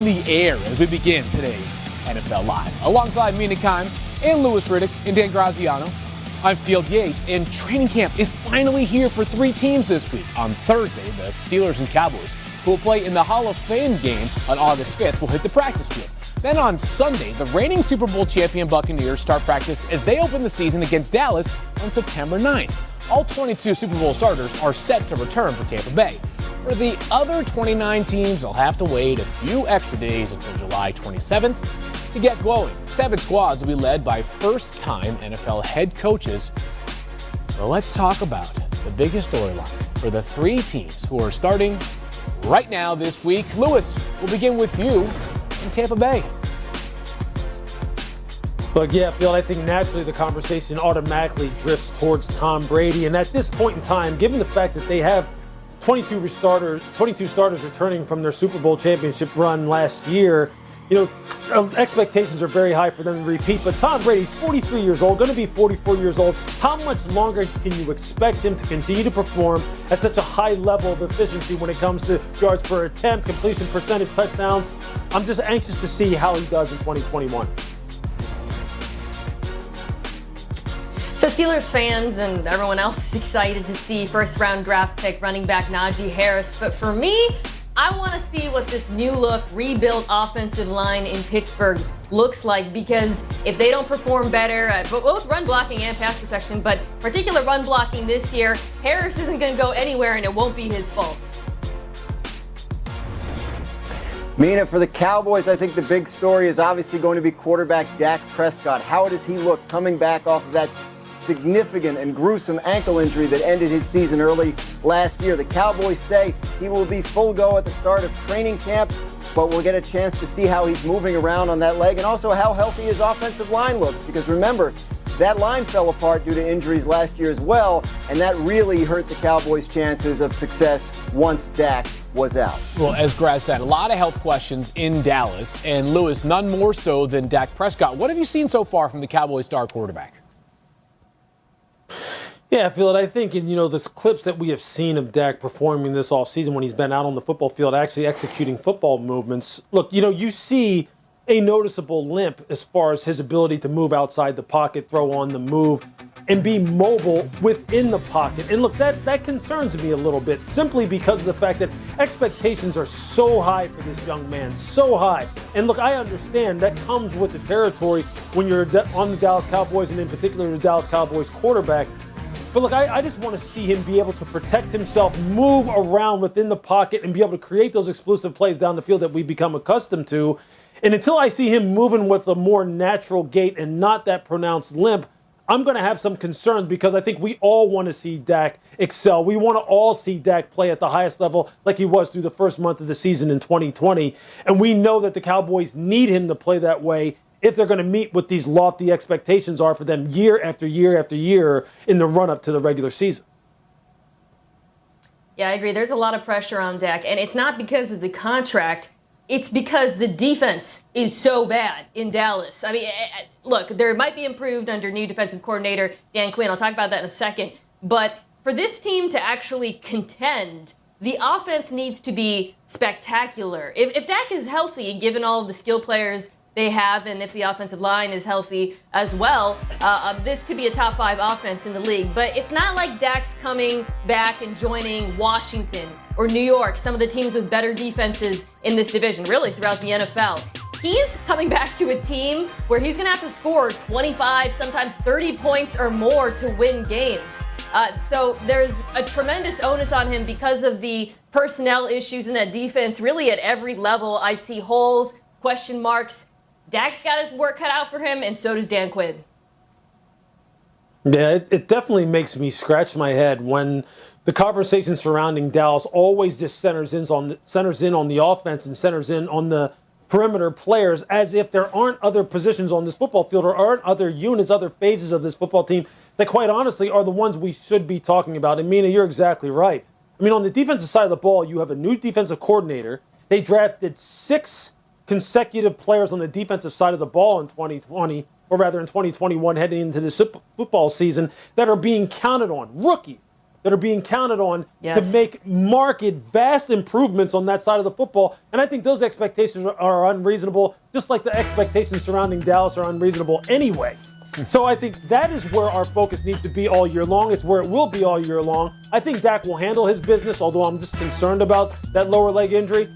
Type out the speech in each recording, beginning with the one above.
the air as we begin today's NFL Live. Alongside Mina Kimes and Louis Riddick and Dan Graziano, I'm Field Yates, and training camp is finally here for three teams this week. On Thursday, the Steelers and Cowboys, who will play in the Hall of Fame game on August 5th, will hit the practice field. Then on Sunday, the reigning Super Bowl champion Buccaneers start practice as they open the season against Dallas on September 9th. All 22 Super Bowl starters are set to return for Tampa Bay. For the other 29 teams, they'll have to wait a few extra days until July 27th to get going. 7 squads will be led by first-time NFL head coaches. So let's talk about the biggest storyline for the three teams who are starting right now this week. Louis, we'll begin with you in Tampa Bay. But yeah, Phil, I think naturally the conversation automatically drifts towards Tom Brady. And at this point in time, given the fact that they have 22 starters returning from their Super Bowl championship run last year, expectations are very high for them to repeat. But Tom Brady's 43 years old, going to be 44 years old. How much longer can you expect him to continue to perform at such a high level of efficiency when it comes to yards per attempt, completion percentage, touchdowns? I'm just anxious to see how he does in 2021. So Steelers fans and everyone else is excited to see first-round draft pick running back Najee Harris. But for me, I want to see what this new look, rebuilt offensive line in Pittsburgh looks like, because if they don't perform better at both run blocking and pass protection, but particular run blocking this year, Harris isn't going to go anywhere and it won't be his fault. Mina, for the Cowboys, I think the big story is obviously going to be quarterback Dak Prescott. How does he look coming back off of that significant and gruesome ankle injury that ended his season early last year? The Cowboys say he will be full go at the start of training camp, but we'll get a chance to see how he's moving around on that leg and also how healthy his offensive line looks. Because remember, that line fell apart due to injuries last year as well, and that really hurt the Cowboys' chances of success once Dak was out. Well, as Graz said, a lot of health questions in Dallas, and Louis, none more so than Dak Prescott. What have you seen so far from the Cowboys' star quarterback? Yeah, Phil, I think the clips that we have seen of Dak performing this offseason when he's been out on the football field, actually executing football movements. Look, you see a noticeable limp as far as his ability to move outside the pocket, throw on the move, and be mobile within the pocket. And look, that concerns me a little bit, simply because of the fact that expectations are so high for this young man, so high. And look, I understand that comes with the territory when you're on the Dallas Cowboys, and in particular the Dallas Cowboys quarterback. But look, I just want to see him be able to protect himself, move around within the pocket, and be able to create those explosive plays down the field that we've become accustomed to. And until I see him moving with a more natural gait and not that pronounced limp, I'm going to have some concerns, because I think we all want to see Dak excel. We want to all see Dak play at the highest level like he was through the first month of the season in 2020. And we know that the Cowboys need him to play that way if they're going to meet what these lofty expectations are for them year after year after year in the run-up to the regular season. Yeah, I agree. There's a lot of pressure on Dak, and it's not because of the contract. It's because the defense is so bad in Dallas. I mean, look, there might be improved under new defensive coordinator Dan Quinn. I'll talk about that in a second. But for this team to actually contend, the offense needs to be spectacular. If Dak is healthy, given all of the skill players they have, and if the offensive line is healthy as well, this could be a top 5 offense in the league. But it's not like Dak's coming back and joining Washington or New York, some of the teams with better defenses in this division, really throughout the NFL. He's coming back to a team where he's going to have to score 25, sometimes 30 points or more to win games. So there's a tremendous onus on him because of the personnel issues in that defense. Really at every level, I see holes, question marks. Dak's got his work cut out for him, and so does Dan Quinn. Yeah, it definitely makes me scratch my head when the conversation surrounding Dallas always just centers in on the offense and centers in on the perimeter players, as if there aren't other positions on this football field or aren't other units, other phases of this football team that quite honestly are the ones we should be talking about. And Mina, you're exactly right. I mean, on the defensive side of the ball, you have a new defensive coordinator. They drafted 6 consecutive players on the defensive side of the ball in 2020, or rather in 2021, heading into the football season, that are being counted on. Rookies, that are being counted on to Yes. make vast improvements on that side of the football. And I think those expectations are unreasonable, just like the expectations surrounding Dallas are unreasonable anyway. So I think that is where our focus needs to be all year long. It's where it will be all year long. I think Dak will handle his business, although I'm just concerned about that lower leg injury.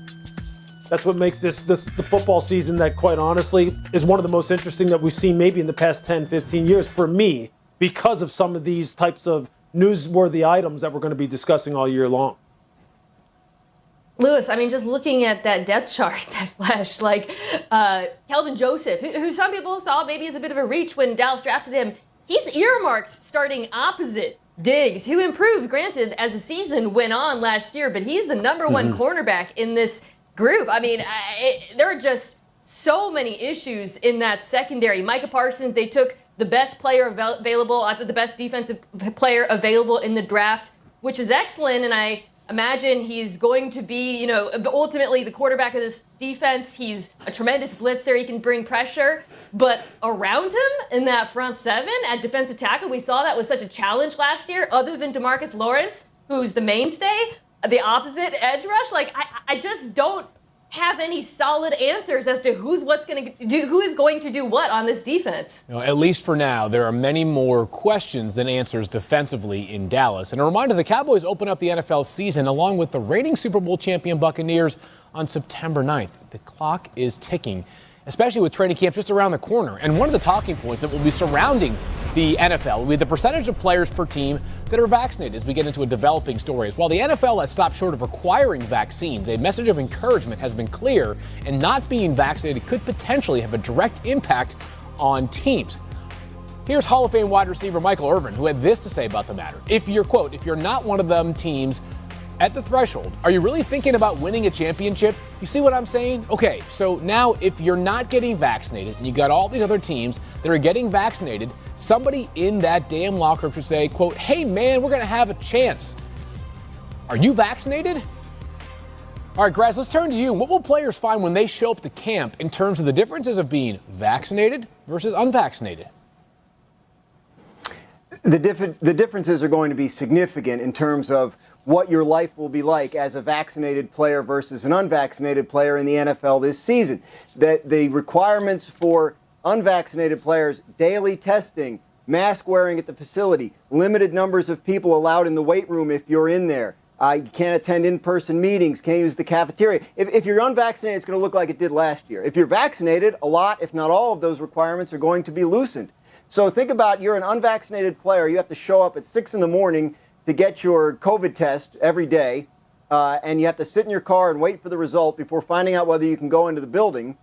That's what makes this the football season that, quite honestly, is one of the most interesting that we've seen maybe in the past 10, 15 years for me, because of some of these types of newsworthy items that we're going to be discussing all year long. Lewis, I mean, just looking at that depth chart that flashed, like Kelvin Joseph, who some people saw maybe as a bit of a reach when Dallas drafted him, he's earmarked starting opposite Diggs, who improved, granted, as the season went on last year, but he's the number one cornerback in this group. I mean, there are just so many issues in that secondary. Micah Parsons, they took the best player available, I thought the best defensive player available in the draft, which is excellent, and I imagine he's going to be, ultimately the quarterback of this defense. He's a tremendous blitzer. He can bring pressure. But around him in that front seven at defensive tackle, we saw that was such a challenge last year, other than DeMarcus Lawrence, who's the mainstay, the opposite edge rush. Like, I just don't have any solid answers as to who is going to do what on this defense. At least for now, there are many more questions than answers defensively in Dallas. And a reminder, the Cowboys open up the NFL season along with the reigning Super Bowl champion Buccaneers on September 9th. The clock is ticking, especially with training camp just around the corner. And one of the talking points that will be surrounding the NFL will be the percentage of players per team that are vaccinated as we get into a developing story. While the NFL has stopped short of requiring vaccines, a message of encouragement has been clear, and not being vaccinated could potentially have a direct impact on teams. Here's Hall of Fame wide receiver Michael Irvin, who had this to say about the matter. If you're, quote, if you're not one of them teams at the threshold, are you really thinking about winning a championship? You see what I'm saying? Okay, so now if you're not getting vaccinated and you got all these other teams that are getting vaccinated, somebody in that damn locker room should say, quote, hey man, we're going to have a chance. Are you vaccinated? All right, Graz, let's turn to you. What will players find when they show up to camp in terms of the differences of being vaccinated versus unvaccinated? The differences are going to be significant in terms of what your life will be like as a vaccinated player versus an unvaccinated player in the NFL this season. That the requirements for unvaccinated players, daily testing, mask wearing at the facility, limited numbers of people allowed in the weight room if you're in there. You can't attend in-person meetings, can't use the cafeteria. If you're unvaccinated, it's going to look like it did last year. If you're vaccinated, a lot, if not all of those requirements are going to be loosened. So think about, you're an unvaccinated player. You have to show up at 6 in the morning to get your COVID test every day, and you have to sit in your car and wait for the result before finding out whether you can go into the building.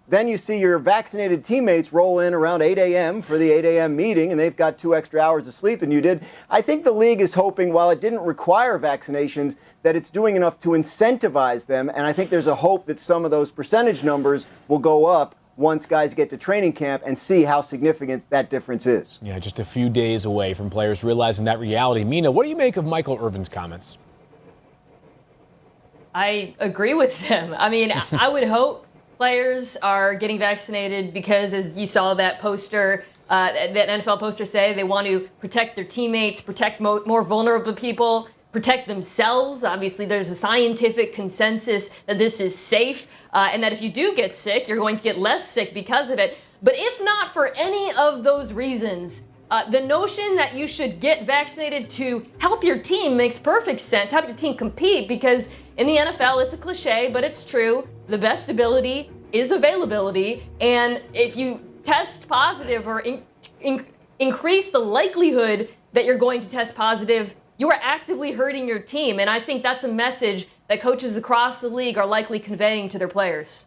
Then you see your vaccinated teammates roll in around 8 a.m. for the 8 a.m. meeting, and they've got 2 extra hours of sleep than you did. I think the league is hoping, while it didn't require vaccinations, that it's doing enough to incentivize them, and I think there's a hope that some of those percentage numbers will go up once guys get to training camp and see how significant that difference is. Yeah, just a few days away from players realizing that reality. Mina, what do you make of Michael Irvin's comments? I agree with them. I mean, I would hope players are getting vaccinated because, as you saw that poster, that NFL poster say, they want to protect their teammates, protect more vulnerable people, protect themselves. Obviously, there's a scientific consensus that this is safe, and that if you do get sick, you're going to get less sick because of it. But if not for any of those reasons, the notion that you should get vaccinated to help your team makes perfect sense, help your team compete, because in the NFL, it's a cliche, but it's true. The best ability is availability, and if you test positive or increase the likelihood that you're going to test positive, you are actively hurting your team, and I think that's a message that coaches across the league are likely conveying to their players.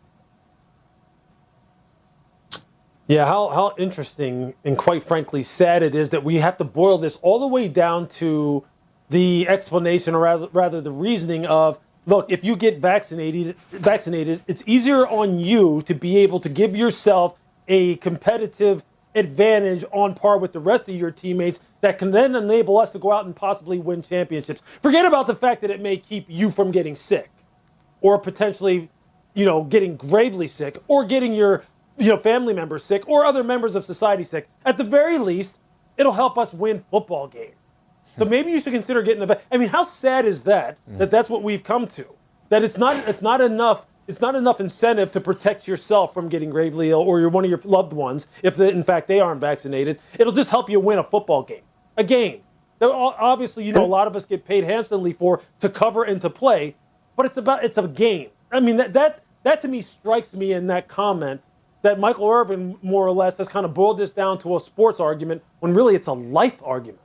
Yeah, how interesting and quite frankly sad it is that we have to boil this all the way down to the explanation, or rather the reasoning of, look, if you get vaccinated, it's easier on you to be able to give yourself a competitive advantage on par with the rest of your teammates that can then enable us to go out and possibly win championships. Forget about the fact that it may keep you from getting sick, or potentially, getting gravely sick, or getting your, family members sick, or other members of society sick. At the very least, it'll help us win football games. So maybe you should consider getting the vaccine. I mean, how sad is that, that that's what we've come to? That it's not enough incentive to protect yourself from getting gravely ill or one of your loved ones if, in fact, they aren't vaccinated. It'll just help you win a football game. A game. Obviously, a lot of us get paid handsomely to cover and to play, but it's a game. I mean, that to me strikes me in that comment that Michael Irvin, more or less, has kind of boiled this down to a sports argument when really it's a life argument.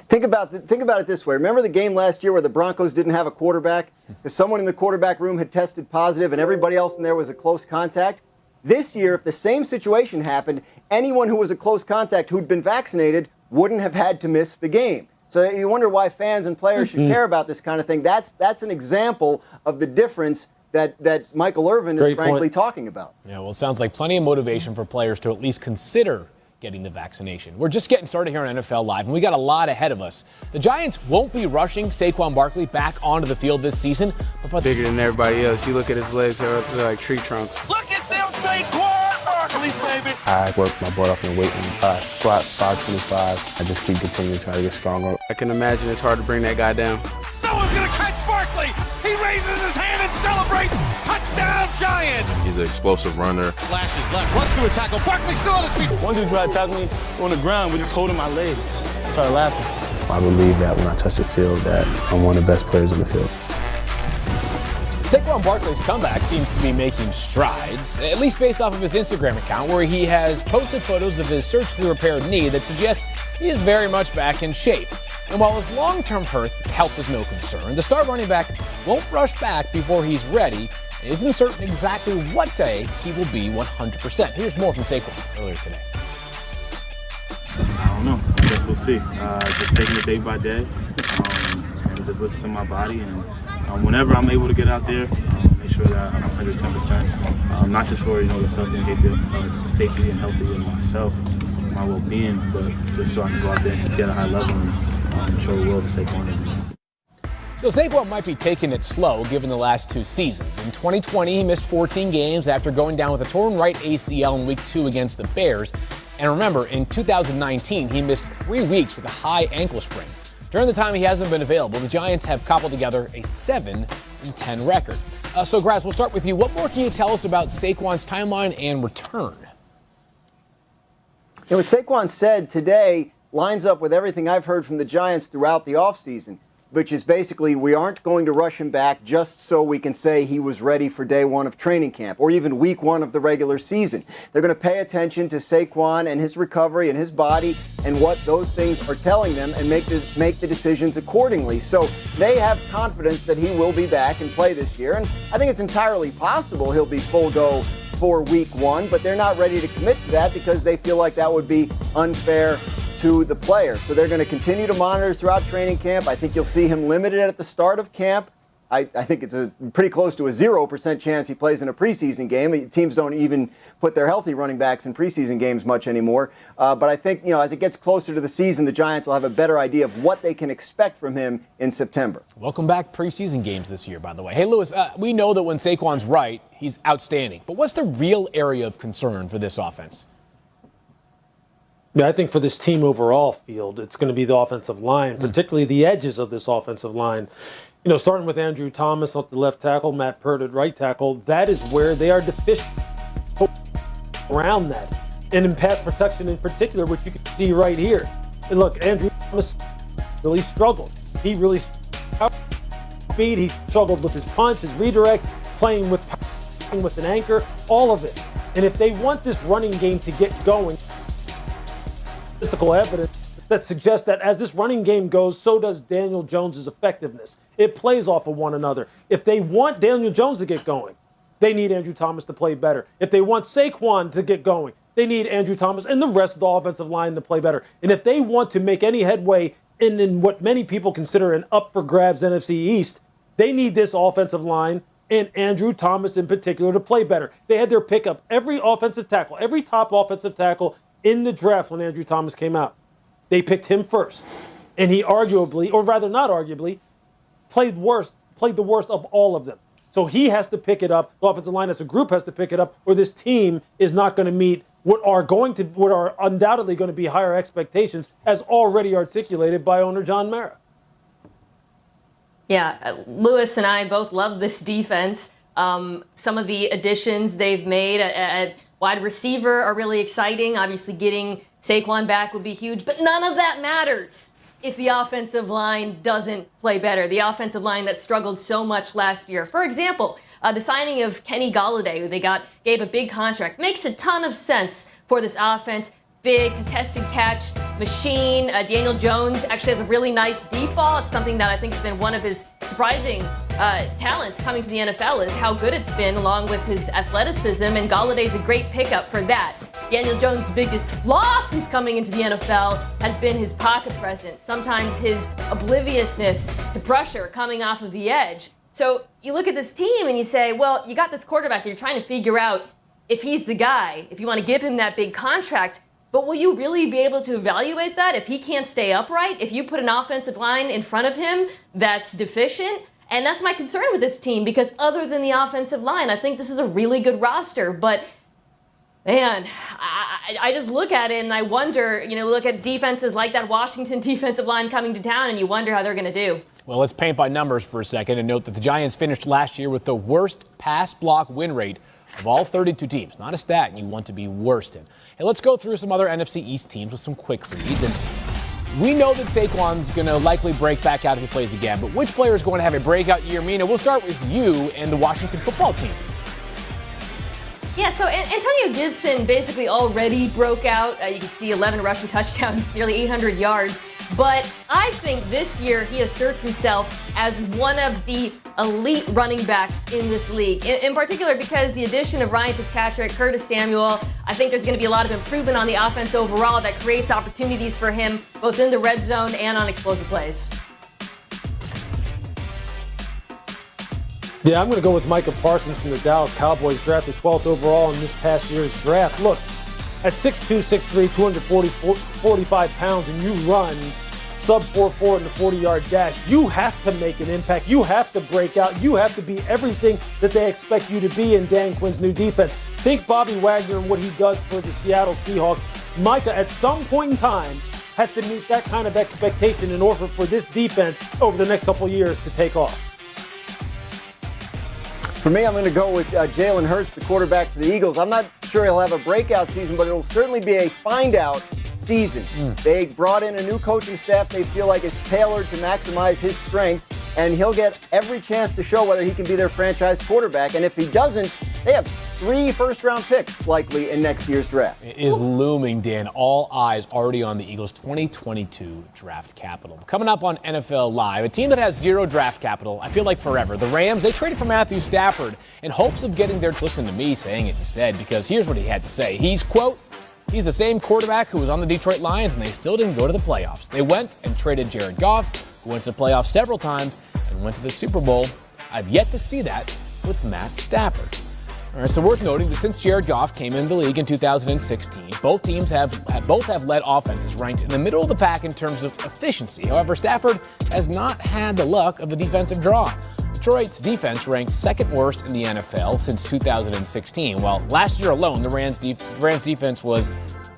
Think about it this way. Remember the game last year where the Broncos didn't have a quarterback because someone in the quarterback room had tested positive and everybody else in there was a close contact? This year, if the same situation happened, anyone who was a close contact who'd been vaccinated wouldn't have had to miss the game. So you wonder why fans and players should care about this kind of thing. That's an example of the difference that Michael Irvin is frankly talking about. Yeah, well, it sounds like plenty of motivation for players to at least consider getting the vaccination. We're just getting started here on NFL Live, and we got a lot ahead of us. The Giants won't be rushing Saquon Barkley back onto the field this season. But bigger than everybody else. You look at his legs, they're like tree trunks. Look at them Saquon Barkley's, baby. I work my butt off in the weight room. Squat 525. I just keep continuing to try to get stronger. I can imagine it's hard to bring that guy down. No one's going to catch Barkley. He raises his hand and celebrates. Touchdown, Giants. He's an explosive runner. Flashes left, runs through a tackle. Barkley still on his feet. One dude tried to tackle me on the ground, but just holding my legs. Started laughing. I believe that when I touch the field that I'm one of the best players on the field. Saquon Barkley's comeback seems to be making strides, at least based off of his Instagram account, where he has posted photos of his surgically repaired knee that suggest he is very much back in shape. And while his long-term health is no concern, the star running back won't rush back before he's ready and isn't certain exactly what day he will be 100%. Here's more from Saquon earlier today. I don't know. I guess we'll see. Just taking it day by day and just listen to my body. And whenever I'm able to get out there, make sure that I'm 110%. Not just for, the safety and healthy of myself, my well-being, but just so I can go out there and be at a high level and show the world what Saquon is. So Saquon might be taking it slow given the last two seasons. In 2020, he missed 14 games after going down with a torn right ACL in Week 2 against the Bears. And remember, in 2019, he missed 3 weeks with a high ankle sprain. During the time he hasn't been available, the Giants have cobbled together a 7-10 record. So, Graz, we'll start with you. What more can you tell us about Saquon's timeline and return? What Saquon said today lines up with everything I've heard from the Giants throughout the offseason, which is basically we aren't going to rush him back just so we can say he was ready for day one of training camp or even week 1 of the regular season. They're going to pay attention to Saquon and his recovery and his body and what those things are telling them and make the decisions accordingly. So they have confidence that he will be back and play this year. And I think it's entirely possible he'll be full go for week 1, but they're not ready to commit to that because they feel like that would be unfair to the player. So they're going to continue to monitor throughout training camp. I think you'll see him limited at the start of camp. I think it's a pretty close to a 0% chance he plays in a preseason game. Teams don't even put their healthy running backs in preseason games much anymore. But I think, as it gets closer to the season, the Giants will have a better idea of what they can expect from him in September. Welcome back preseason games this year, by the way. Hey, Lewis, we know that when Saquon's right, he's outstanding. But what's the real area of concern for this offense? Yeah, I think for this team overall field, it's going to be the offensive line, particularly the edges of this offensive line. Starting with Andrew Thomas at the left tackle, Matt Peart at right tackle, that is where they are deficient around that. And in pass protection in particular, which you can see right here. And look, Andrew Thomas really struggled. He really struggled with speed. He struggled with his punch, his redirect, playing with an anchor, all of it. And if they want this running game to get going, statistical evidence that suggests that as this running game goes, so does Daniel Jones' effectiveness. It plays off of one another. If they want Daniel Jones to get going, they need Andrew Thomas to play better. If they want Saquon to get going, they need Andrew Thomas and the rest of the offensive line to play better. And if they want to make any headway in what many people consider an up-for-grabs NFC East, they need this offensive line and Andrew Thomas in particular to play better. They had their pick up every offensive tackle, every top offensive tackle in the draft when Andrew Thomas came out. They picked him first. And he arguably, or rather not arguably, played the worst of all of them. So he has to pick it up. The offensive line as a group has to pick it up, or this team is not going to meet what are undoubtedly going to be higher expectations, as already articulated by owner John Mara. Yeah, Lewis and I both love this defense. Some of the additions they've made at wide receiver are really exciting. Obviously, getting Saquon back would be huge, but none of that matters if the offensive line doesn't play better. The offensive line that struggled so much last year. For example, the signing of Kenny Golladay, who they gave a big contract, makes a ton of sense for this offense. Big contested catch machine. Daniel Jones actually has a really nice deep ball. It's something that I think has been one of his surprising talents coming to the NFL, is how good it's been, along with his athleticism. And Galladay's a great pickup for that. Daniel Jones' biggest flaw since coming into the NFL has been his pocket presence. Sometimes his obliviousness to pressure coming off of the edge. So you look at this team and you say, well, you got this quarterback. You're trying to figure out if he's the guy, if you want to give him that big contract. But will you really be able to evaluate that if he can't stay upright? If you put an offensive line in front of him that's deficient? And that's my concern with this team, because other than the offensive line, I think this is a really good roster. But, man, I just look at it and I wonder, look at defenses like that Washington defensive line coming to town and you wonder how they're going to do. Well, let's paint by numbers for a second and note that the Giants finished last year with the worst pass block win rate of all 32 teams. Not a stat you want to be worst in. Hey, let's go through some other NFC East teams with some quick reads. And we know that Saquon's going to likely break back out if he plays again. But which player is going to have a breakout year? Mina, we'll start with you and the Washington football team. Yeah, so Antonio Gibson basically already broke out. You can see 11 rushing touchdowns, nearly 800 yards. But I think this year he asserts himself as one of the elite running backs in this league. In particular because the addition of Ryan Fitzpatrick, Curtis Samuel, I think there's going to be a lot of improvement on the offense overall that creates opportunities for him both in the red zone and on explosive plays. Yeah, I'm going to go with Micah Parsons from the Dallas Cowboys, drafted 12th overall in this past year's draft. Look, at 6'2", 6'3", 245 pounds, and you run sub 4.4 in the 40-yard dash, you have to make an impact. You have to break out. You have to be everything that they expect you to be in Dan Quinn's new defense. Think Bobby Wagner and what he does for the Seattle Seahawks. Micah, at some point in time, has to meet that kind of expectation in order for this defense over the next couple of years to take off. For me, I'm going to go with Jalen Hurts, the quarterback for the Eagles. I'm not sure he'll have a breakout season, but it'll certainly be a find-out season. They brought in a new coaching staff they feel like is tailored to maximize his strengths, and he'll get every chance to show whether he can be their franchise quarterback. And if he doesn't, they have 3 first-round picks likely in next year's draft. It is looming, Dan. All eyes already on the Eagles' 2022 draft capital. Coming up on NFL Live, a team that has 0 draft capital, I feel like forever. The Rams, they traded for Matthew Stafford in hopes of getting their, listen to me saying it instead, because here's what he had to say. He's, quote, he's the same quarterback who was on the Detroit Lions, and they still didn't go to the playoffs. They went and traded Jared Goff, who went to the playoffs several times and went to the Super Bowl. I've yet to see that with Matt Stafford. All right, so worth noting that since Jared Goff came into the league in 2016, both teams have led offenses ranked in the middle of the pack in terms of efficiency. However, Stafford has not had the luck of the defensive draw. Detroit's defense ranked second worst in the NFL since 2016, while last year alone, the Rams defense was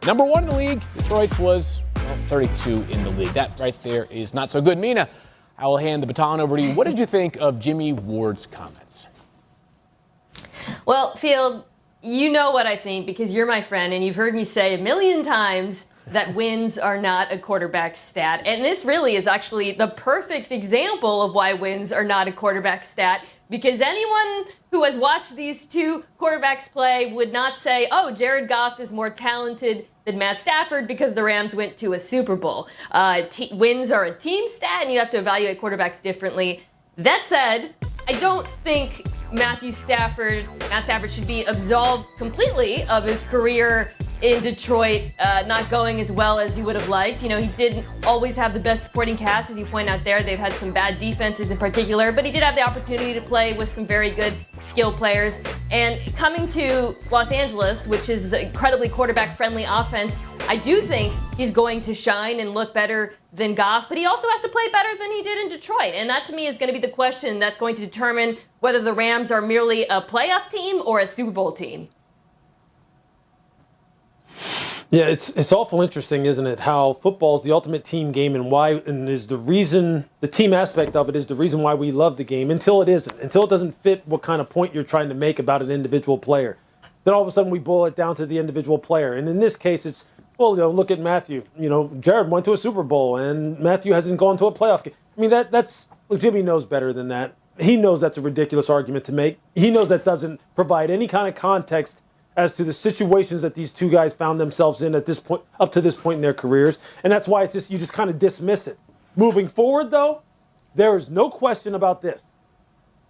number 1 in the league. Detroit's was 32 in the league. That right there is not so good. Mina, I will hand the baton over to you. What did you think of Jimmy Ward's comments? Well, Field, you know what I think because you're my friend and you've heard me say a million times that wins are not a quarterback stat. And this really is actually the perfect example of why wins are not a quarterback stat, because anyone who has watched these two quarterbacks play would not say, oh, Jared Goff is more talented than Matt Stafford because the Rams went to a Super Bowl. Wins are a team stat and you have to evaluate quarterbacks differently. That said, I don't think Matt Stafford should be absolved completely of his career in Detroit not going as well as he would have liked. You know, he didn't always have the best supporting cast, as you point out there. They've had some bad defenses in particular, but he did have the opportunity to play with some very good skill players. And coming to Los Angeles, which is an incredibly quarterback-friendly offense, I do think he's going to shine and look better than Goff, but he also has to play better than he did in Detroit. And that, to me, is going to be the question that's going to determine whether the Rams are merely a playoff team or a Super Bowl team. Yeah, it's awful interesting, isn't it? How football is the ultimate team game, and is the reason, the team aspect of it is the reason why we love the game until it isn't, until it doesn't fit what kind of point you're trying to make about an individual player. Then all of a sudden we boil it down to the individual player, and in this case, it's look at Matthew. Jared went to a Super Bowl, and Matthew hasn't gone to a playoff game. I mean, Jimmy knows better than that. He knows that's a ridiculous argument to make. He knows that doesn't provide any kind of context as to the situations that these two guys found themselves in at this point, up to this point in their careers, and that's why you just kind of dismiss it. Moving forward, though, there is no question about this.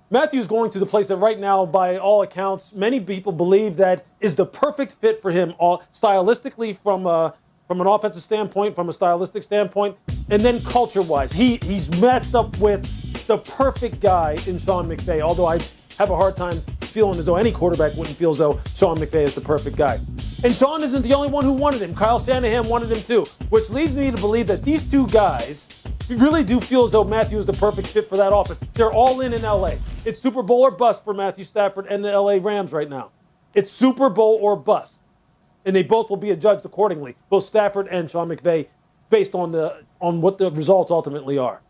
Matthew's going to the place that right now, by all accounts, many people believe that is the perfect fit for him, stylistically from an offensive standpoint, from a stylistic standpoint, and then culture-wise. He's matched up with the perfect guy in Sean McVay, although I have a hard time feeling as though any quarterback wouldn't feel as though Sean McVay is the perfect guy. And Sean isn't the only one who wanted him. Kyle Shanahan wanted him too, which leads me to believe that these two guys really do feel as though Matthew is the perfect fit for that offense. They're all in LA. It's Super Bowl or bust for Matthew Stafford and the LA Rams right now. It's Super Bowl or bust. And they both will be adjudged accordingly, both Stafford and Sean McVay, based on what the results ultimately are.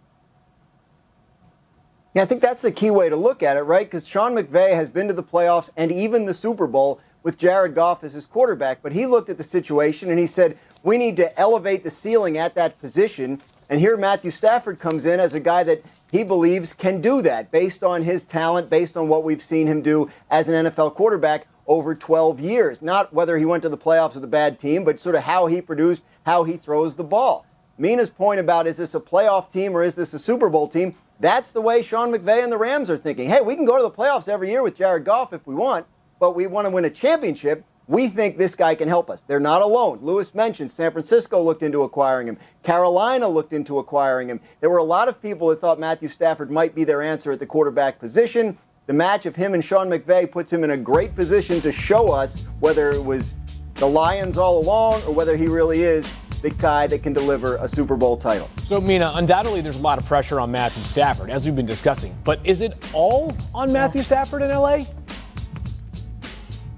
Yeah, I think that's the key way to look at it, right? Because Sean McVay has been to the playoffs and even the Super Bowl with Jared Goff as his quarterback, but he looked at the situation and he said, we need to elevate the ceiling at that position. And here Matthew Stafford comes in as a guy that he believes can do that based on his talent, based on what we've seen him do as an NFL quarterback over 12 years. Not whether he went to the playoffs with a bad team, but sort of how he produced, how he throws the ball. Mina's point about is this a playoff team or is this a Super Bowl team? That's the way Sean McVay and the Rams are thinking. Hey, we can go to the playoffs every year with Jared Goff if we want, but we want to win a championship. We think this guy can help us. They're not alone. Lewis mentioned San Francisco looked into acquiring him. Carolina looked into acquiring him. There were a lot of people that thought Matthew Stafford might be their answer at the quarterback position. The match of him and Sean McVay puts him in a great position to show us whether it was the Lions all along or whether he really is the guy that can deliver a Super Bowl title. So, Mina, undoubtedly there's a lot of pressure on Matthew Stafford, as we've been discussing. But is it all on Matthew Stafford in L.A.?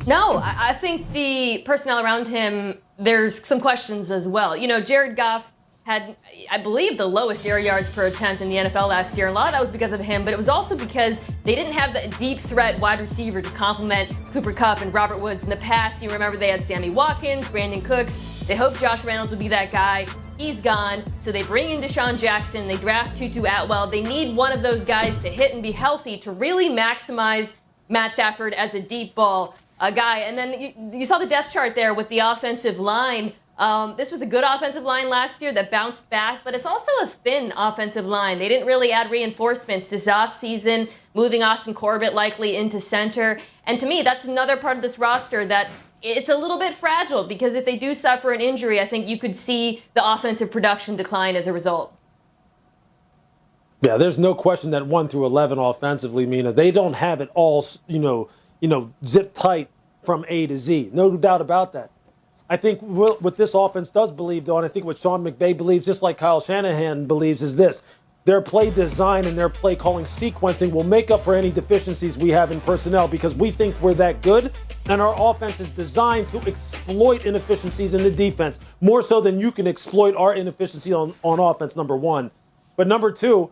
No, I think the personnel around him, there's some questions as well. Jared Goff had, I believe, the lowest air yards per attempt in the NFL last year. A lot of that was because of him, but it was also because they didn't have the deep threat wide receiver to complement Cooper Kupp and Robert Woods in the past. You remember they had Sammy Watkins, Brandon Cooks. They hoped Josh Reynolds would be that guy. He's gone, so they bring in Deshaun Jackson. They draft Tutu Atwell. They need one of those guys to hit and be healthy to really maximize Matt Stafford as a deep ball guy. And then you saw the depth chart there with the offensive line. This was a good offensive line last year that bounced back, but it's also a thin offensive line. They didn't really add reinforcements this offseason, moving Austin Corbett likely into center. And to me, that's another part of this roster that it's a little bit fragile because if they do suffer an injury, I think you could see the offensive production decline as a result. Yeah, there's no question that 1 through 11 offensively, Mina, they don't have it all, zip tight from A to Z. No doubt about that. I think what this offense does believe, though, and I think what Sean McVay believes, just like Kyle Shanahan believes, is this. Their play design and their play calling sequencing will make up for any deficiencies we have in personnel because we think we're that good, and our offense is designed to exploit inefficiencies in the defense, more so than you can exploit our inefficiency on offense, number one. But number two,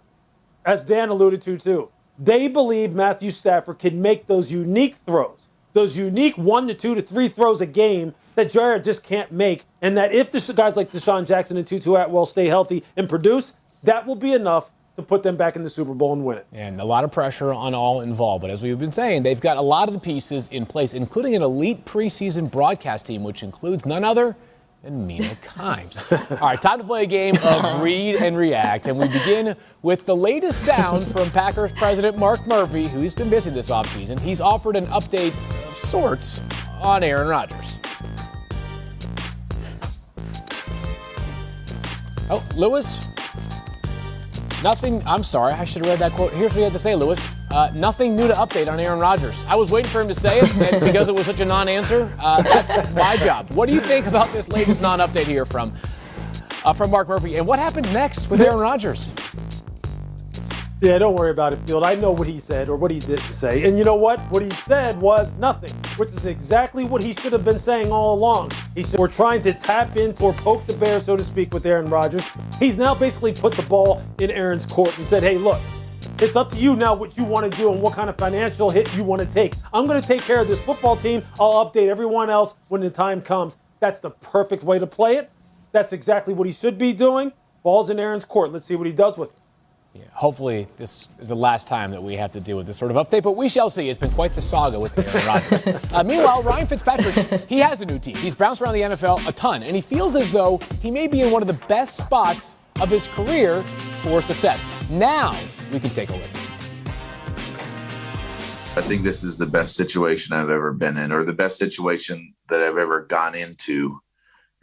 as Dan alluded to too, they believe Matthew Stafford can make those unique throws, those unique 1 to 2 to 3 throws a game that Jared just can't make, and that if the guys like Deshaun Jackson and Tutu Atwell stay healthy and produce, that will be enough to put them back in the Super Bowl and win it. And a lot of pressure on all involved. But as we've been saying, they've got a lot of the pieces in place, including an elite preseason broadcast team, which includes none other than Mina Kimes. All right, time to play a game of Read and React. And we begin with the latest sound from Packers president Mark Murphy, who's been busy this offseason. He's offered an update of sorts on Aaron Rodgers. Oh, Lewis? Nothing, I'm sorry, I should have read that quote. Here's what he had to say, Lewis. Nothing new to update on Aaron Rodgers. I was waiting for him to say it, and because it was such a non-answer, that's my job. What do you think about this latest non-update here from Mark Murphy? And what happens next with Aaron Rodgers? Yeah, don't worry about it, Field. I know what he said or what he didn't say. And you know what? What he said was nothing, which is exactly what he should have been saying all along. He said, we're trying to tap into or poke the bear, so to speak, with Aaron Rodgers. He's now basically put the ball in Aaron's court and said, hey, look, it's up to you now what you want to do and what kind of financial hit you want to take. I'm going to take care of this football team. I'll update everyone else when the time comes. That's the perfect way to play it. That's exactly what he should be doing. Ball's in Aaron's court. Let's see what he does with it. Yeah, hopefully this is the last time that we have to deal with this sort of update, but we shall see. It's been quite the saga with Aaron Rodgers. Meanwhile, Ryan Fitzpatrick, he has a new team. He's bounced around the NFL a ton, and he feels as though he may be in one of the best spots of his career for success. Now we can take a listen. I think this is the best situation I've ever been in, or the best situation that I've ever gone into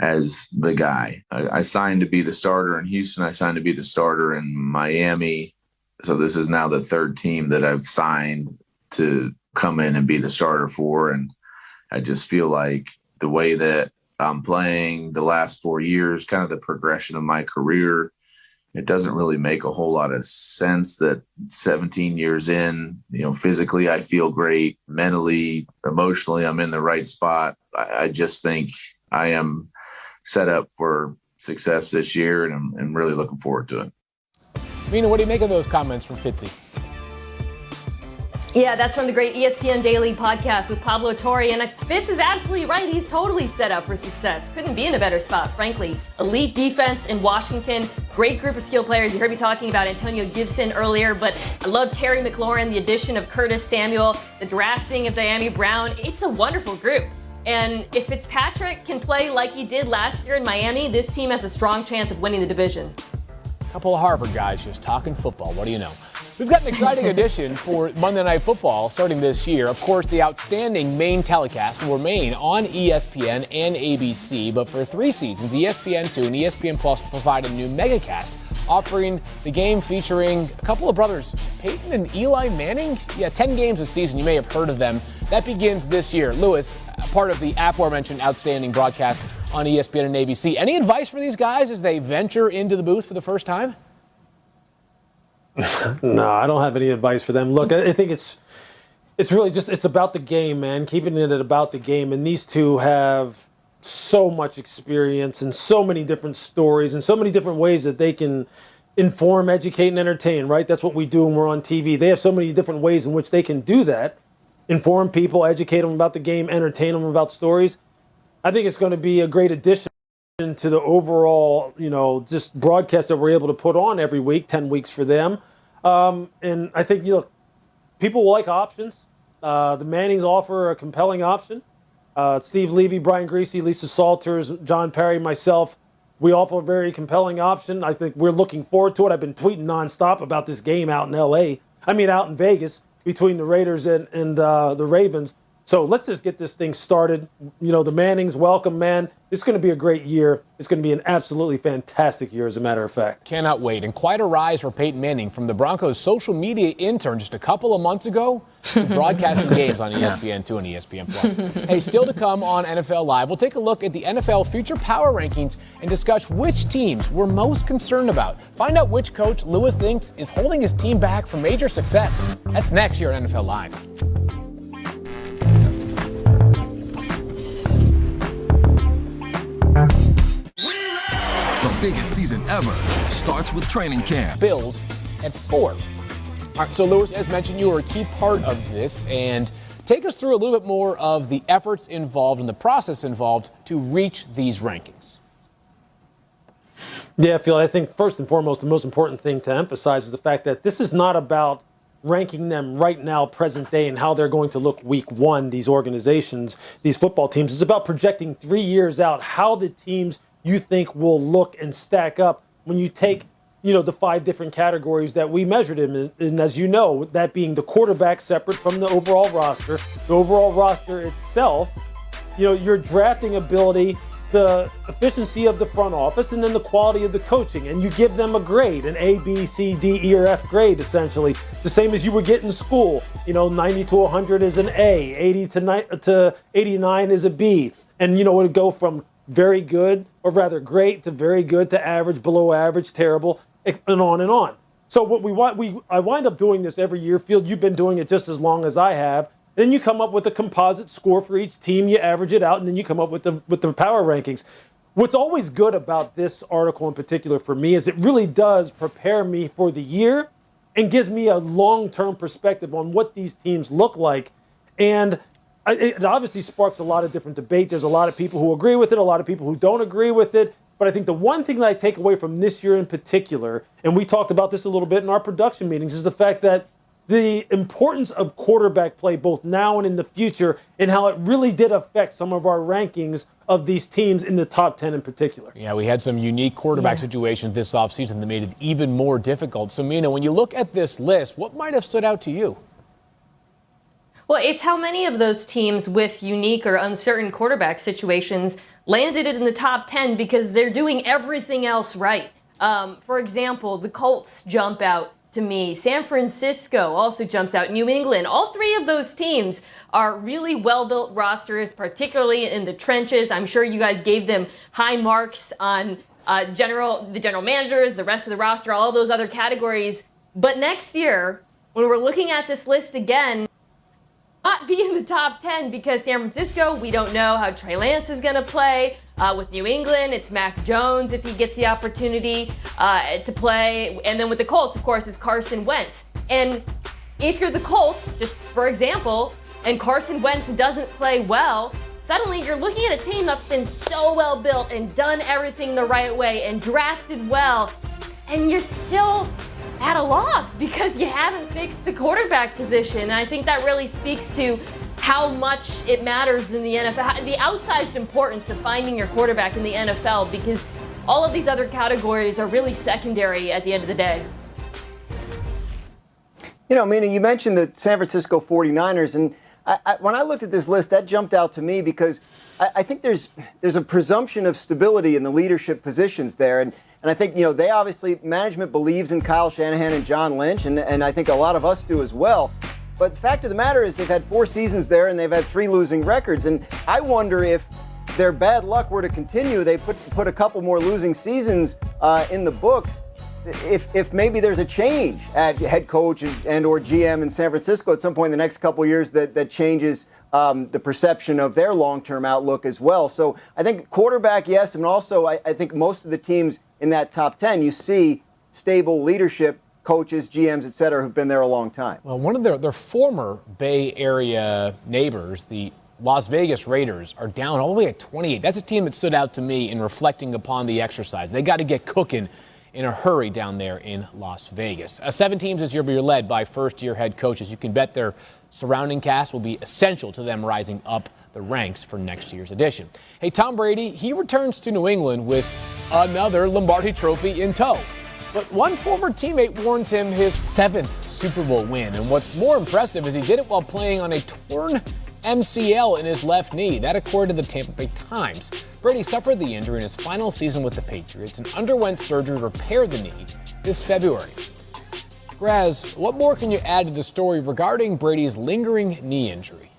as the guy. I signed to be the starter in Houston. I signed to be the starter in Miami. So this is now the third team that I've signed to come in and be the starter for. And I just feel like the way that I'm playing the last 4 years, kind of the progression of my career, it doesn't really make a whole lot of sense that 17 years in, physically I feel great, mentally, emotionally, I'm in the right spot. I just think I am set up for success this year, and I'm really looking forward to it. Mina, what do you make of those comments from Fitzy? Yeah, that's from the great ESPN Daily podcast with Pablo Torre. And Fitz is absolutely right. He's totally set up for success. Couldn't be in a better spot, frankly. Elite defense in Washington. Great group of skill players. You heard me talking about Antonio Gibson earlier, but I love Terry McLaurin, the addition of Curtis Samuel, the drafting of Diami Brown. It's a wonderful group. And if Fitzpatrick can play like he did last year in Miami, this team has a strong chance of winning the division. A couple of Harvard guys just talking football. What do you know? We've got an exciting edition for Monday Night Football starting this year. Of course, the outstanding main telecast will remain on ESPN and ABC, but for 3 seasons, ESPN2 and ESPN Plus will provide a new megacast offering the game featuring a couple of brothers, Peyton and Eli Manning. Yeah, 10 games this season. You may have heard of them. That begins this year. Lewis, part of the aforementioned outstanding broadcast on ESPN and ABC. Any advice for these guys as they venture into the booth for the first time? No, I don't have any advice for them. Look, I think it's really just, it's about the game, man. Keeping it about the game. And these two have so much experience and so many different stories and so many different ways that they can inform, educate, and entertain, right? That's what we do when we're on TV. They have so many different ways in which they can do that. Inform people, educate them about the game, entertain them about stories. I think it's going to be a great addition to the overall, just broadcast that we're able to put on every week, 10 weeks for them. And I think, people will like options. The Mannings offer a compelling option. Steve Levy, Brian Greasy, Lisa Salters, John Perry, myself, we offer a very compelling option. I think we're looking forward to it. I've been tweeting nonstop about this game out in Vegas, between the Raiders and the Ravens. So let's just get this thing started. The Mannings, welcome, man. It's going to be a great year. It's going to be an absolutely fantastic year, as a matter of fact. Cannot wait. And quite a rise for Peyton Manning from the Broncos' social media intern just a couple of months ago to broadcasting games on ESPN2 and ESPN Plus. Hey, still to come on NFL Live, we'll take a look at the NFL future power rankings and discuss which teams we're most concerned about. Find out which coach Lewis thinks is holding his team back from major success. That's next year on NFL Live. The biggest season ever starts with training camp. Bills at 4. All right, so Lewis, as mentioned, you were a key part of this, and take us through a little bit more of the efforts involved and the process involved to reach these rankings. Yeah, Phil, I think first and foremost, the most important thing to emphasize is the fact that this is not about ranking them right now, present day, and how they're going to look week 1, these organizations, these football teams. It's about projecting 3 years out how the teams you think will look and stack up when you take, the 5 different categories that we measured in. And as you know, that being the quarterback separate from the overall roster, the overall roster itself, your drafting ability, the efficiency of the front office, and then the quality of the coaching. And you give them a grade, an A, B, C, D, E, or F grade, essentially. The same as you would get in school. 90 to 100 is an A, 80 to 89 is a B. And, it would go from very good, or rather great, to very good, to average, below average, terrible, and on and on. So I wind up doing this every year. Field, you've been doing it just as long as I have. Then you come up with a composite score for each team. You average it out, and then you come up with the power rankings. What's always good about this article in particular for me is it really does prepare me for the year and gives me a long-term perspective on what these teams look like. And it obviously sparks a lot of different debate. There's a lot of people who agree with it, a lot of people who don't agree with it. But I think the one thing that I take away from this year in particular, and we talked about this a little bit in our production meetings, is the fact that the importance of quarterback play both now and in the future, and how it really did affect some of our rankings of these teams in the top 10 in particular. Yeah, we had some unique quarterback situations this offseason that made it even more difficult. So, Mina, when you look at this list, what might have stood out to you? Well, it's how many of those teams with unique or uncertain quarterback situations landed it in the top 10 because they're doing everything else right. For example, the Colts jump out to me. San Francisco also jumps out. New England. All three of those teams are really well-built rosters, particularly in the trenches. I'm sure you guys gave them high marks on the general managers, the rest of the roster, all those other categories. But next year, when we're looking at this list again, not be in the top 10 because San Francisco, we don't know how Trey Lance is going to play. With New England, it's Mac Jones if he gets the opportunity to play. And then with the Colts, of course, is Carson Wentz. And if you're the Colts, just for example, and Carson Wentz doesn't play well, suddenly you're looking at a team that's been so well built and done everything the right way and drafted well, and you're still at a loss because you haven't fixed the quarterback position. And I think that really speaks to how much it matters in the NFL, the outsized importance of finding your quarterback in the NFL, because all of these other categories are really secondary at the end of the day. You know, Mina, you mentioned the San Francisco 49ers, and when I looked at this list, that jumped out to me because I think there's a presumption of stability in the leadership positions there. And I think, you know, they obviously, management believes in Kyle Shanahan and John Lynch, and I think a lot of us do as well. But the fact of the matter is they've had 4 seasons there and they've had 3 losing records. And I wonder if their bad luck were to continue, they put a couple more losing seasons in the books, if maybe there's a change at head coach and or GM in San Francisco at some point in the next couple of years that changes the perception of their long-term outlook as well. So I think quarterback, yes, and also I think most of the teams in that top 10, you see stable leadership, coaches, GMs, et cetera, who've been there a long time. Well, one of their former Bay Area neighbors, the Las Vegas Raiders, are down all the way at 28. That's a team that stood out to me in reflecting upon the exercise. They got to get cooking in a hurry down there in Las Vegas. 7 teams this year will be led by first-year head coaches. You can bet their surrounding cast will be essential to them rising up the ranks for next year's edition. Hey, Tom Brady, he returns to New England with another Lombardi Trophy in tow. But one former teammate warns him his 7th Super Bowl win. And what's more impressive is he did it while playing on a torn MCL in his left knee. That according to the Tampa Bay Times. Brady suffered the injury in his final season with the Patriots and underwent surgery to repair the knee this February. Graz, what more can you add to the story regarding Brady's lingering knee injury?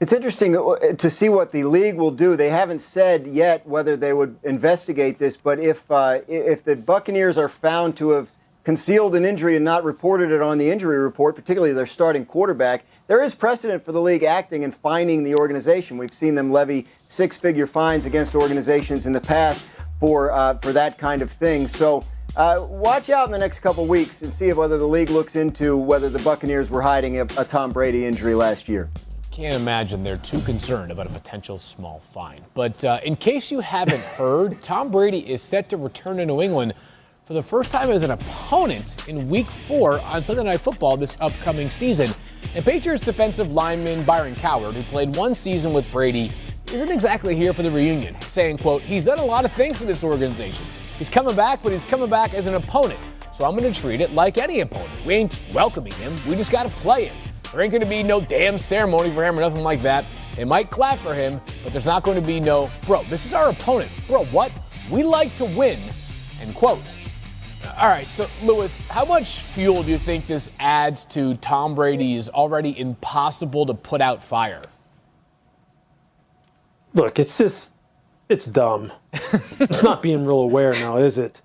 It's interesting to see what the league will do. They haven't said yet whether they would investigate this, but if the Buccaneers are found to have concealed an injury and not reported it on the injury report, particularly their starting quarterback, there is precedent for the league acting and fining the organization. We've seen them levy 6-figure fines against organizations in the past for that kind of thing. So watch out in the next couple weeks and see whether the league looks into whether the Buccaneers were hiding a Tom Brady injury last year. Can't imagine they're too concerned about a potential small fine. But in case you haven't heard, Tom Brady is set to return to New England for the first time as an opponent in Week 4 on Sunday Night Football this upcoming season. And Patriots defensive lineman Byron Coward, who played 1 season with Brady, isn't exactly here for the reunion, saying, quote, "He's done a lot of things for this organization. He's coming back, but he's coming back as an opponent. So I'm going to treat it like any opponent. We ain't welcoming him. We just got to play him. There ain't going to be no damn ceremony for him or nothing like that. They might clap for him, but there's not going to be no, bro, this is our opponent. Bro, what? We like to win," end quote. All right, so, Lewis, how much fuel do you think this adds to Tom Brady's already impossible to put out fire? Look, it's dumb. It's not being real aware now, is it?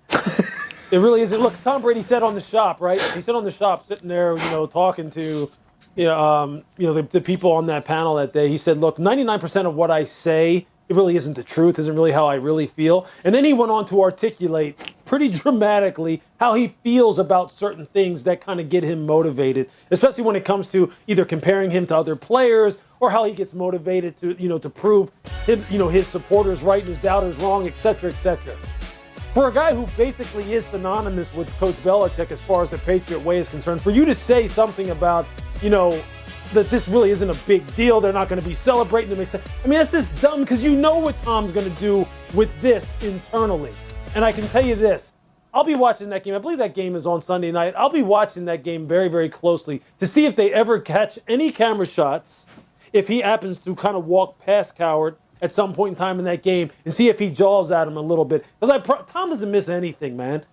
It really isn't. Look, Tom Brady said on the shop, right? He said on the shop, sitting there, talking to, the people on that panel that day. He said, look, 99% of what I say, it really isn't the truth, isn't really how I really feel. And then he went on to articulate pretty dramatically how he feels about certain things that kind of get him motivated, especially when it comes to either comparing him to other players or how he gets motivated to prove his supporters right and his doubters wrong, et cetera, et cetera. For a guy who basically is synonymous with Coach Belichick as far as the Patriot way is concerned, for you to say something about, that this really isn't a big deal, they're not going to be celebrating them, etc. I mean, that's just dumb because you know what Tom's going to do with this internally. And I can tell you this, I'll be watching that game. I believe that game is on Sunday night. I'll be watching that game very, very closely to see if they ever catch any camera shots, if he happens to kind of walk past Coward at some point in time in that game, and see if he jaws at him a little bit. Because Tom doesn't miss anything, man.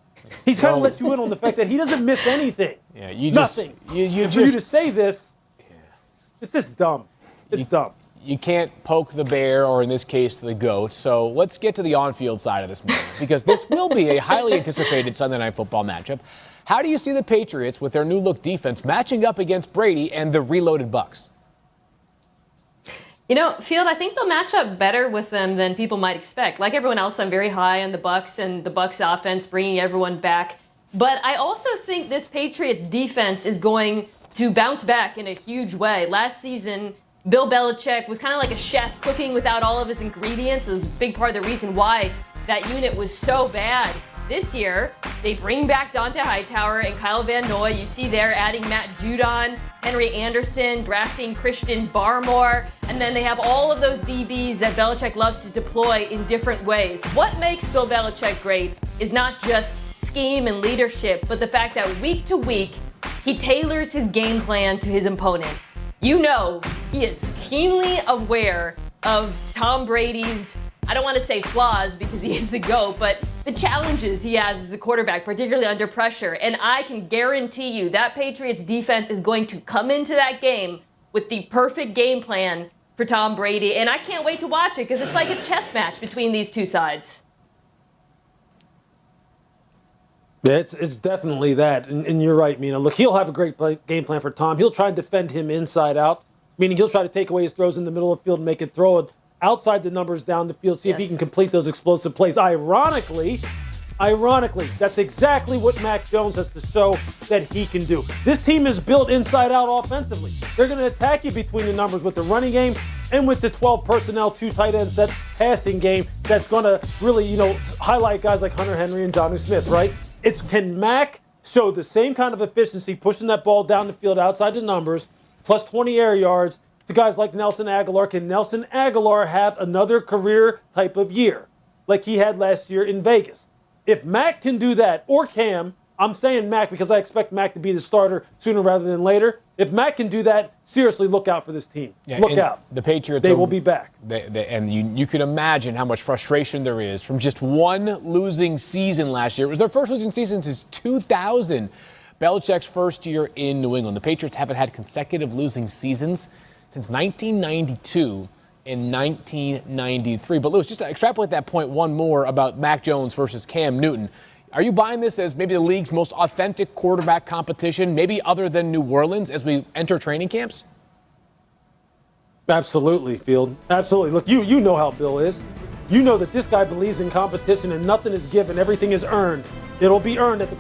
He's kind of let you in on the fact that he doesn't miss anything. Yeah, nothing. For you to say this, it's just dumb. It's dumb. You can't poke the bear, or in this case, the goat. So let's get to the on-field side of this movie, because this will be a highly anticipated Sunday Night Football matchup. How do you see the Patriots with their new-look defense matching up against Brady and the reloaded Bucs? Field, I think they'll match up better with them than people might expect. Like everyone else, I'm very high on the Bucs and the Bucs offense bringing everyone back. But I also think this Patriots defense is going to bounce back in a huge way. Last season, Bill Belichick was kind of like a chef cooking without all of his ingredients. It was a big part of the reason why that unit was so bad. This year, they bring back Dante Hightower and Kyle Van Noy. You see they're adding Matt Judon, Henry Anderson, drafting Christian Barmore, and then they have all of those DBs that Belichick loves to deploy in different ways. What makes Bill Belichick great is not just scheme and leadership, but the fact that week to week, he tailors his game plan to his opponent. He is keenly aware of Tom Brady's, I don't want to say flaws because he is the GOAT, but the challenges he has as a quarterback, particularly under pressure. And I can guarantee you that Patriots defense is going to come into that game with the perfect game plan for Tom Brady. And I can't wait to watch it because it's like a chess match between these two sides. Yeah, it's definitely that. And you're right, Mina. Look, he'll have a great game plan for Tom. He'll try and defend him inside out, meaning he'll try to take away his throws in the middle of the field and make it throw it outside the numbers down the field, see if he can complete those explosive plays. Ironically, that's exactly what Mac Jones has to show that he can do. This team is built inside out offensively. They're going to attack you between the numbers with the running game and with the 12 personnel, 2 tight end set passing game that's going to really, highlight guys like Hunter Henry and Jonnu Smith, right? Can Mac show the same kind of efficiency pushing that ball down the field outside the numbers, plus 20 air yards, to guys like Nelson Aguilar? Can Nelson Aguilar have another career type of year like he had last year in Vegas? If Mac can do that, or Cam, I'm saying Mac because I expect Mac to be the starter sooner rather than later. If Mac can do that, seriously, look out for this team. Look out. The Patriots, they will be back. And you can imagine how much frustration there is from just one losing season last year. It was their first losing season since 2000, Belichick's first year in New England. The Patriots haven't had consecutive losing seasons since 1992 and 1993. But Lewis, just to extrapolate that point one more about Mac Jones versus Cam Newton, are you buying this as maybe the league's most authentic quarterback competition, maybe other than New Orleans, as we enter training camps? Absolutely, Field. Absolutely. Look, you know how Bill is. You know that this guy believes in competition and nothing is given. Everything is earned. It'll be earned at the